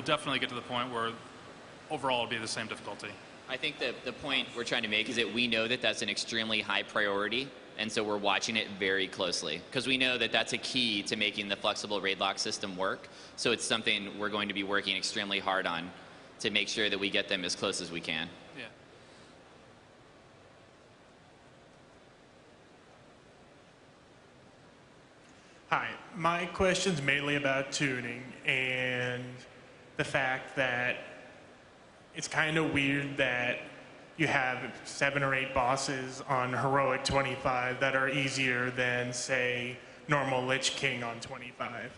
we'll definitely get to the point where overall it'll be the same difficulty. I think the point we're trying to make is that we know that that's an extremely high priority, and so we're watching it very closely because we know that that's a key to making the flexible raid lock system work. So it's something we're going to be working extremely hard on to make sure that we get them as close as we can. Yeah. Hi, my question's mainly about tuning and the fact that it's kind of weird that you have 7 or 8 bosses on Heroic 25 that are easier than, say, normal Lich King on 25.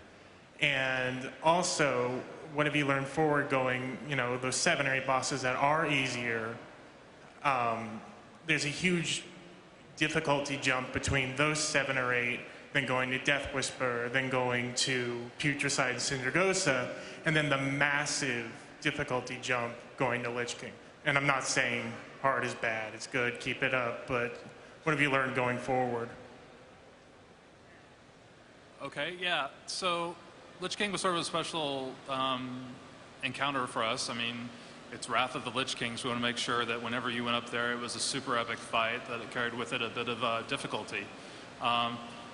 And also, what have you learned forward going, you know, those 7 or 8 bosses that are easier, there's a huge difficulty jump between those 7 or 8, then going to Death Whisper, then going to Putricide Syndragosa, and then the massive difficulty jump going to Lich King. And I'm not saying hard is bad, it's good, keep it up, but what have you learned going forward? Okay, yeah, so Lich King was sort of a special encounter for us. I mean, it's Wrath of the Lich King, so we want to make sure that whenever you went up there, it was a super epic fight, that it carried with it a bit of difficulty.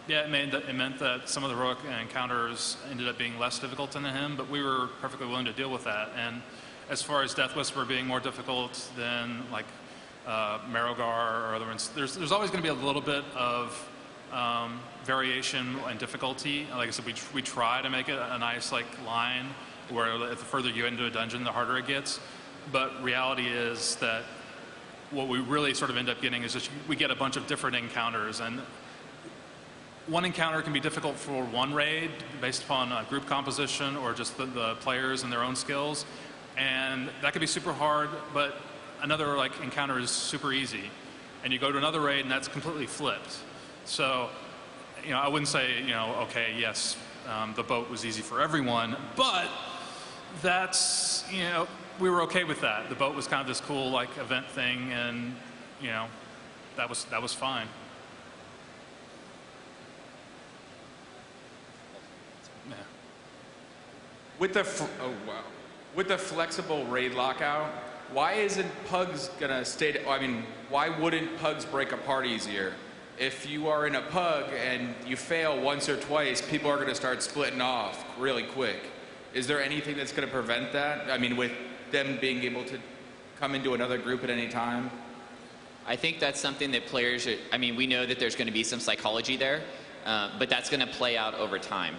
Yeah, it meant that some of the heroic encounters ended up being less difficult than him, but we were perfectly willing to deal with that. And as far as Death Whisper being more difficult than like Marrowgar or other ones, there's always going to be a little bit of variation and difficulty. Like I said, we try to make it a nice like line where the further you get into a dungeon, the harder it gets. But reality is that what we really sort of end up getting is just we get a bunch of different encounters, and one encounter can be difficult for one raid based upon group composition or just the players and their own skills, and that could be super hard, but another like encounter is super easy, and you go to another raid and that's completely flipped. So, you know, I wouldn't say, you know, okay, yes, the boat was easy for everyone, but that's, you know, we were okay with that. The boat was kind of this cool like event thing, and you know, that was fine. Yeah. With the flexible raid lockout, why isn't Pugs gonna stay? I mean, why wouldn't Pugs break apart easier? If you are in a Pug and you fail once or twice, people are gonna start splitting off really quick. Is there anything that's gonna prevent that? I mean, with them being able to come into another group at any time? I think that's something that players are, I mean, we know that there's going to be some psychology there, but that's going to play out over time.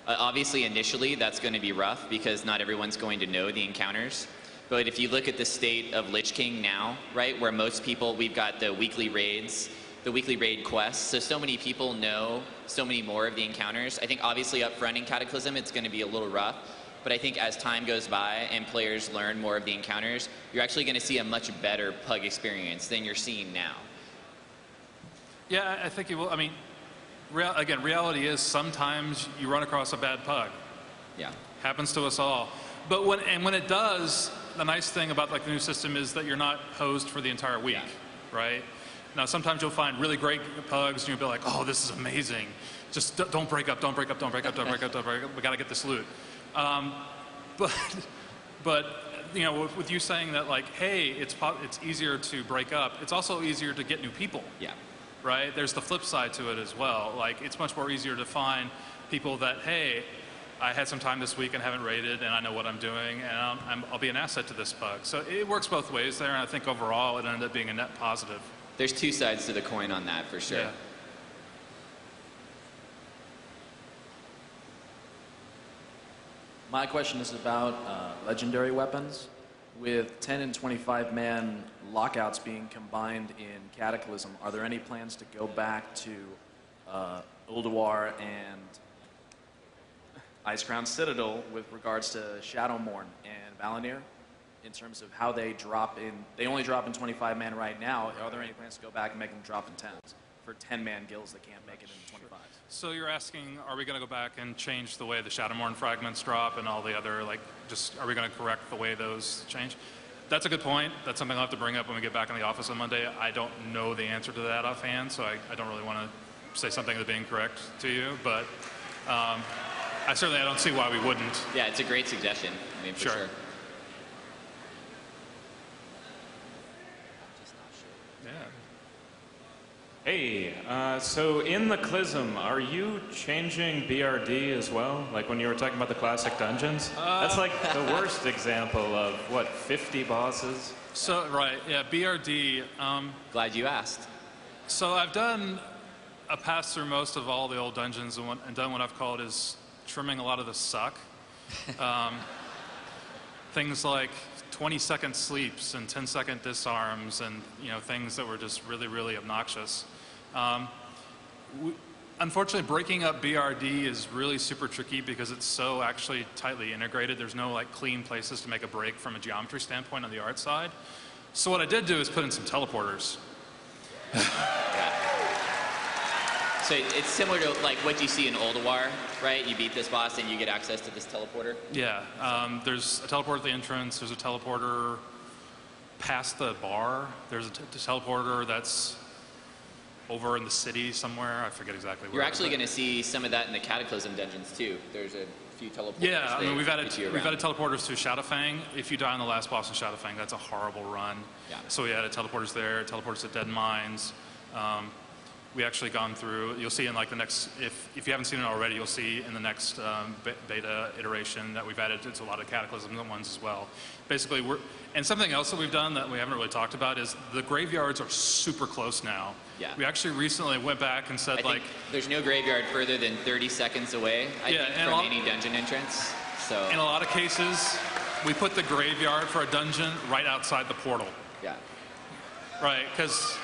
Obviously, initially, that's going to be rough because not everyone's going to know the encounters. But if you look at the state of Lich King now, right, where most people, we've got the weekly raids, the weekly raid quests, so many people know so many more of the encounters. I think obviously up front in Cataclysm, it's going to be a little rough. But I think as time goes by and players learn more of the encounters, you're actually going to see a much better Pug experience than you're seeing now. Yeah, I think you will. I mean, again, reality is sometimes you run across a bad Pug. Yeah. Happens to us all. But when it does, the nice thing about like the new system is that you're not hosed for the entire week, right? Now, sometimes you'll find really great Pugs and you'll be like, oh, this is amazing. Just don't break up, don't break up, don't break up, don't break up, don't break up. We got to get this loot. But you know, with you saying that like, hey, it's easier to break up, it's also easier to get new people. Yeah. Right? There's the flip side to it as well. Like, it's much more easier to find people that, hey, I had some time this week and haven't raided, and I know what I'm doing, and I'll be an asset to this Pug. So it works both ways there, and I think overall it ended up being a net positive. There's two sides to the coin on that, for sure. Yeah. My question is about legendary weapons. With 10 and 25 man lockouts being combined in Cataclysm, are there any plans to go back to Ulduar and Icecrown Citadel with regards to Shadowmourne and Valinir in terms of how they drop in? They only drop in 25 man right now. Are there any plans to go back and make them drop in 10s for 10 man guilds that can't make it in 25s? So you're asking, are we going to go back and change the way the Shadowmourne fragments drop and all the other, like, just, are we going to correct the way those change? That's a good point. That's something I'll have to bring up when we get back in the office on Monday. I don't know the answer to that offhand, so I don't really want to say something that's incorrect to you, but I don't see why we wouldn't. Yeah, it's a great suggestion. I mean, for Sure. sure. Yeah. Hey, so in the Clism, are you changing BRD as well? Like when you were talking about the classic dungeons? That's like the worst example of, what, 50 bosses? So, right, yeah, BRD. Glad you asked. So I've passed through most of all the old dungeons and done what I've called is trimming a lot of the suck. Things like 20-second sleeps and 10-second disarms and things that were just really, really obnoxious. Unfortunately, breaking up BRD is really super tricky because it's so actually tightly integrated. There's no like clean places to make a break from a geometry standpoint on the art side. So what I did do is put in some teleporters. So it's similar to like what you see in Oldwar, right? You beat this boss and you get access to this teleporter. Yeah, there's a teleporter at the entrance. There's a teleporter past the bar. There's a teleporter that's over in the city somewhere. I forget exactly where. You're actually going to see some of that in the Cataclysm dungeons too. There's a few teleporters. Yeah, I mean we've added around. teleporters to Shadowfang. If you die on the last boss in Shadowfang, that's a horrible run. Yeah. So we added teleporters there, teleporters to Dead Mines. We actually gone through. You'll see in like the next, if you haven't seen it already, you'll see in the next beta iteration that we've added to a lot of Cataclysm ones as well. Basically, and something else that we've done that we haven't really talked about is the graveyards are super close now. Yeah. We actually recently went back and said I think there's no graveyard further than 30 seconds away. I think from any dungeon entrance. So in a lot of cases, we put the graveyard for a dungeon right outside the portal. Yeah. Right, because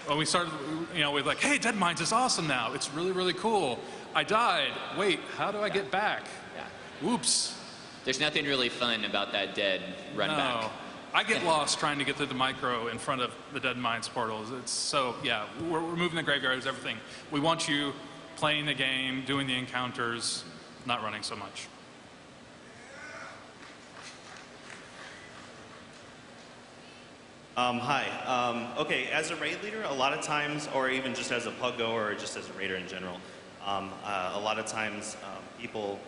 when we started, we're like, hey, Dead Mines is awesome now. It's really, really cool. I died. Wait, how do I get back? Yeah. Oops. There's nothing really fun about that dead run back. I get lost trying to get through the micro in front of the Dead Mines portals. It's so, yeah, we're removing the graveyards, everything. We want you playing the game, doing the encounters, not running so much. Hi. Okay, as a raid leader, a lot of times, or even just as a pug goer, or just as a raider in general, a lot of times people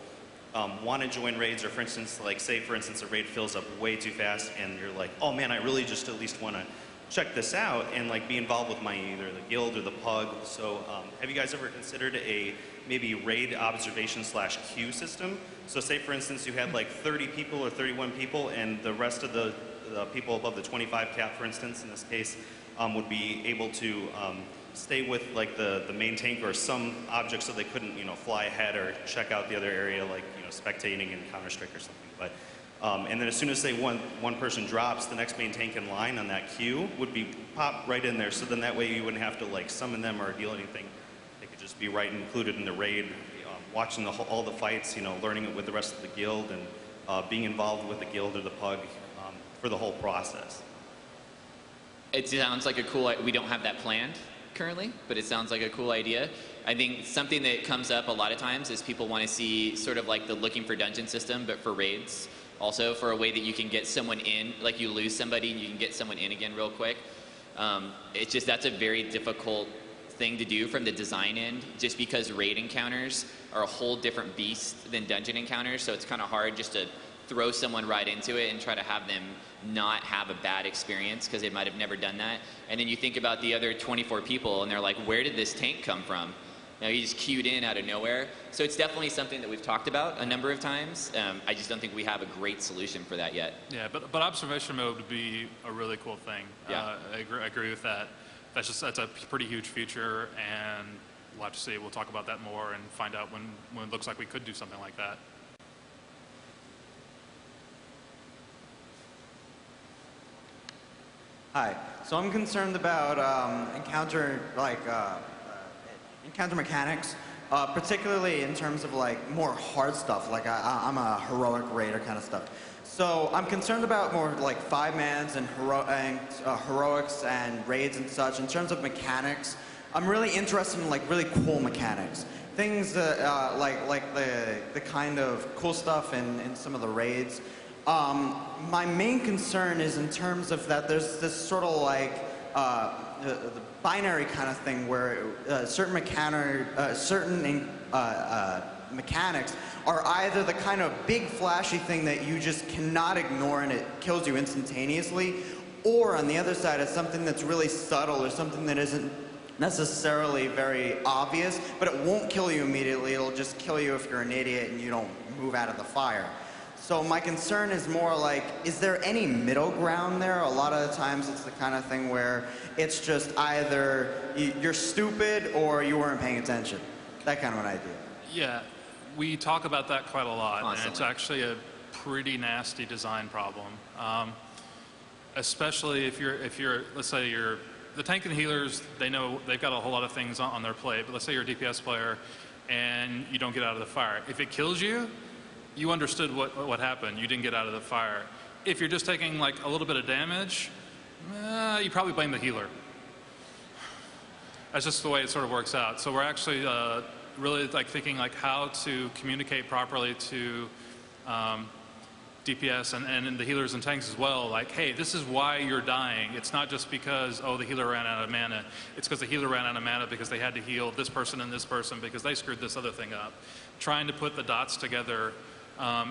want to join raids, or for instance, like say for instance a raid fills up way too fast, and you're like, oh man, I really just at least want to check this out and like be involved with my either the guild or the pug. So have you guys ever considered a maybe raid observation / queue system? So say for instance you had like 30 people or 31 people, and the rest of the people above the 25 cap, for instance, in this case, would be able to stay with like the main tank or some object, so they couldn't fly ahead or check out the other area, like spectating in Counter-Strike or something. But and then as soon as one person drops, the next main tank in line on that queue would be popped right in there. So then that way you wouldn't have to like summon them or deal anything. They could just be right included in the raid, watching all the fights, learning it with the rest of the guild, and being involved with the guild or the pug for the whole process. It sounds like a cool. We don't have that planned currently, but it sounds like a cool idea. I think something that comes up a lot of times is people want to see sort of like the looking for dungeon system, but for raids. Also for a way that you can get someone in, like you lose somebody and you can get someone in again real quick. It's just that's a very difficult thing to do from the design end, just because raid encounters are a whole different beast than dungeon encounters. So it's kind of hard just to throw someone right into it and try to have them not have a bad experience because they might have never done that. And then you think about the other 24 people and they're like, where did this tank come from? You just queued in out of nowhere. So it's definitely something that we've talked about a number of times. I just don't think we have a great solution for that yet. Yeah, but observation mode would be a really cool thing. Yeah. I agree with that. That's a pretty huge feature, and we'll have to see. We'll talk about that more and find out when it looks like we could do something like that. Hi. So I'm concerned about encounter mechanics, particularly in terms of like more hard stuff. Like I'm a heroic raider kind of stuff. So I'm concerned about more like 5-mans and heroics and raids and such. In terms of mechanics, I'm really interested in like really cool mechanics. Things that like the kind of cool stuff in some of the raids. My main concern is in terms of that there's this sort of like the mechanics are either the kind of big flashy thing that you just cannot ignore and it kills you instantaneously, or on the other side, it's something that's really subtle or something that isn't necessarily very obvious, but it won't kill you immediately. It'll just kill you if you're an idiot and you don't move out of the fire. So my concern is more like, is there any middle ground there? A lot of the times it's the kind of thing where it's just either you're stupid or you weren't paying attention. That kind of an idea. Yeah, we talk about that quite a lot, Constantly. and it's actually a pretty nasty design problem. Especially if you're, let's say the tank and healers, they know they've got a whole lot of things on their plate, but let's say you're a DPS player and you don't get out of the fire. If it kills you, you understood what happened. You didn't get out of the fire. If you're just taking like a little bit of damage, you probably blame the healer. That's just the way it sort of works out. So we're actually really like thinking like how to communicate properly to DPS and the healers and tanks as well. Like, hey, this is why you're dying. It's not just because, oh, the healer ran out of mana. It's because the healer ran out of mana because they had to heal this person and this person because they screwed this other thing up. Trying to put the dots together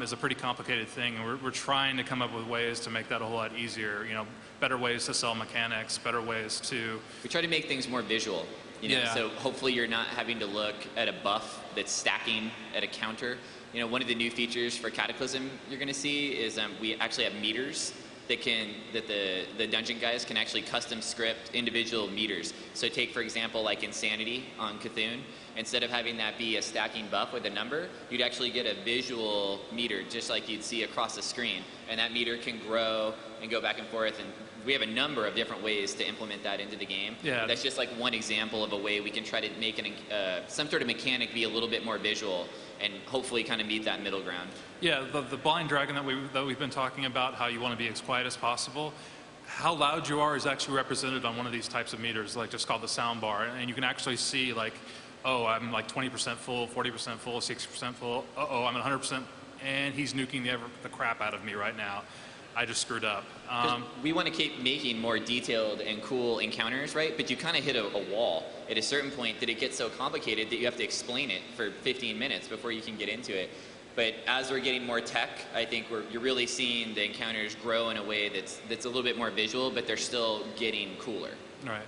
is a pretty complicated thing, and we're trying to come up with ways to make that a whole lot easier. You know, better ways to sell mechanics, better ways to. We try to make things more visual. You know, Yeah. so hopefully you're not having to look at a buff that's stacking at a counter. You know, one of the new features for Cataclysm you're going to see is we actually have meters that the dungeon guys can actually custom script individual meters. So take, for example, like Insanity on Cthulhu. Instead of having that be a stacking buff with a number, you'd actually get a visual meter just like you'd see across the screen. And that meter can grow and go back and forth. And we have a number of different ways to implement that into the game. Yeah. That's just like one example of a way we can try to make some sort of mechanic be a little bit more visual and hopefully kind of meet that middle ground. Yeah, the blind dragon that we've been talking about, how you want to be as quiet as possible. How loud you are is actually represented on one of these types of meters, like just called the sound bar, and you can actually see like, oh, I'm like 20% full, 40% full, 60% full. Uh-oh, I'm at 100%, and he's nuking the crap out of me right now. I just screwed up. We want to keep making more detailed and cool encounters, right? But you kind of hit a wall at a certain point that it gets so complicated that you have to explain it for 15 minutes before you can get into it. But as we're getting more tech, I think you're really seeing the encounters grow in a way that's a little bit more visual, but they're still getting cooler. Right.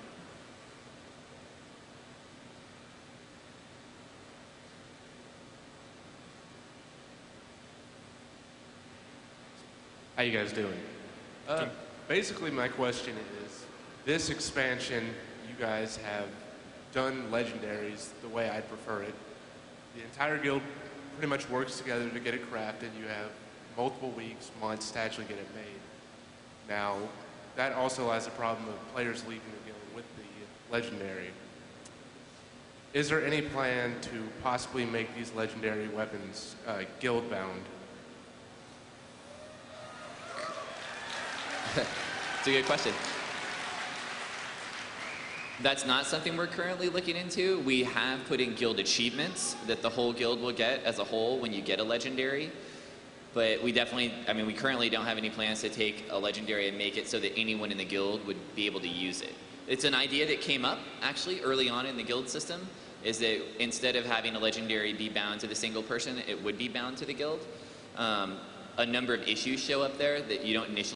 How you guys doing? Basically, my question is, this expansion, you guys have done legendaries the way I'd prefer it. The entire guild pretty much works together to get it crafted. You have multiple weeks, months to actually get it made. Now, that also has a problem of players leaving the guild with the legendary. Is there any plan to possibly make these legendary weapons guild-bound? It's a good question. That's not something we're currently looking into. We have put in guild achievements that the whole guild will get as a whole when you get a legendary. But we definitely, we currently don't have any plans to take a legendary and make it so that anyone in the guild would be able to use it. It's an idea that came up actually early on in the guild system, is that instead of having a legendary be bound to the single person, it would be bound to the guild. A number of issues show up there that you don't initially